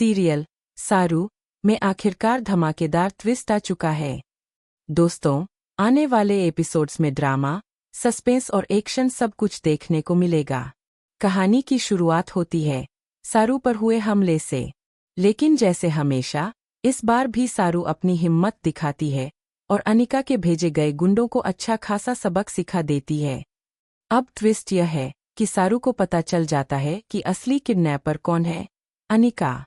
Serial सारू में आखिरकार धमाकेदार ट्विस्ट आ चुका है। दोस्तों, आने वाले एपिसोड्स में ड्रामा, सस्पेंस और एक्शन सब कुछ देखने को मिलेगा। कहानी की शुरुआत होती है सारू पर हुए हमले से, लेकिन जैसे हमेशा इस बार भी सारू अपनी हिम्मत दिखाती है और अनिका के भेजे गए गुंडों को अच्छा खासा सबक सिखा देती है। अब ट्विस्ट यह है कि सारू को पता चल जाता है कि असली किडनैपर कौन है, अनिका।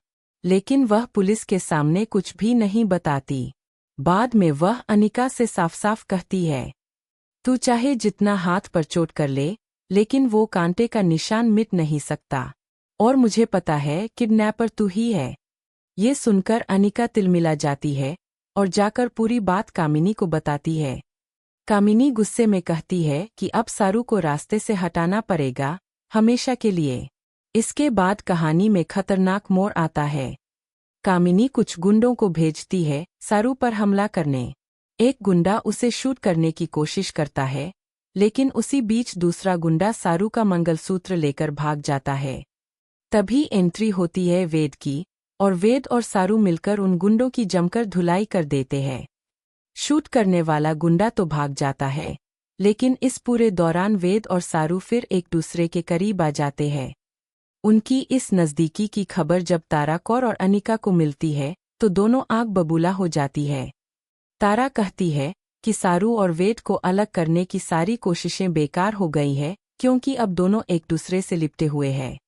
लेकिन वह पुलिस के सामने कुछ भी नहीं बताती। बाद में वह अनिका से साफ साफ कहती है, तू चाहे जितना हाथ पर चोट कर ले, लेकिन वो कांटे का निशान मिट नहीं सकता, और मुझे पता है किडनैपर तू ही है। ये सुनकर अनिका तिलमिला जाती है और जाकर पूरी बात कामिनी को बताती है। कामिनी गुस्से में कहती है कि अब सारू को रास्ते से हटाना पड़ेगा, हमेशा के लिए। इसके बाद कहानी में खतरनाक मोड़ आता है। कामिनी कुछ गुंडों को भेजती है सारू पर हमला करने। एक गुंडा उसे शूट करने की कोशिश करता है, लेकिन उसी बीच दूसरा गुंडा सारू का मंगलसूत्र लेकर भाग जाता है। तभी एंट्री होती है वेद की, और वेद और सारू मिलकर उन गुंडों की जमकर धुलाई कर देते हैं। शूट करने वाला गुंडा तो भाग जाता है, लेकिन इस पूरे दौरान वेद और सारू फिर एक दूसरे के करीब आ जाते हैं। उनकी इस नज़दीकी की खबर जब तारा कौर और अनिका को मिलती है तो दोनों आग बबूला हो जाती है। तारा कहती है कि सारू और वेद को अलग करने की सारी कोशिशें बेकार हो गई हैं, क्योंकि अब दोनों एक दूसरे से लिपटे हुए हैं।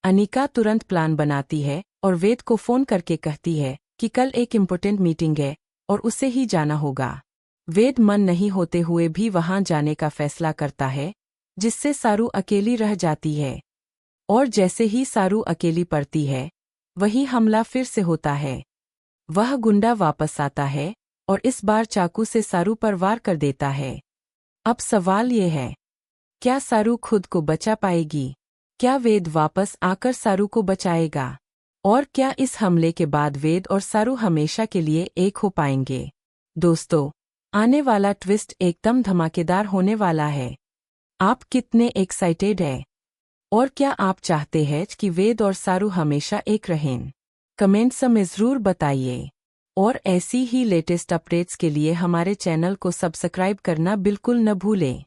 अनिका तुरंत प्लान बनाती है और वेद को फ़ोन करके कहती है कि कल एक इम्पोर्टेंट मीटिंग है और उसे ही जाना होगा। वेद मन नहीं होते हुए भी वहां जाने का फैसला करता है, जिससे सारू अकेली रह जाती है। और जैसे ही सारू अकेली पड़ती है, वही हमला फिर से होता है। वह गुंडा वापस आता है और इस बार चाकू से सारू पर वार कर देता है। अब सवाल ये है, क्या सारू खुद को बचा पाएगी? क्या वेद वापस आकर सारू को बचाएगा? और क्या इस हमले के बाद वेद और सारू हमेशा के लिए एक हो पाएंगे? दोस्तों, आने वाला ट्विस्ट एकदम धमाकेदार होने वाला है। आप कितने एक्साइटेड हैं? और क्या आप चाहते हैं कि वेद और सारू हमेशा एक रहें? कमेंट्स में ज़रूर बताइए। और ऐसी ही लेटेस्ट अपडेट्स के लिए हमारे चैनल को सब्सक्राइब करना बिल्कुल न भूलें।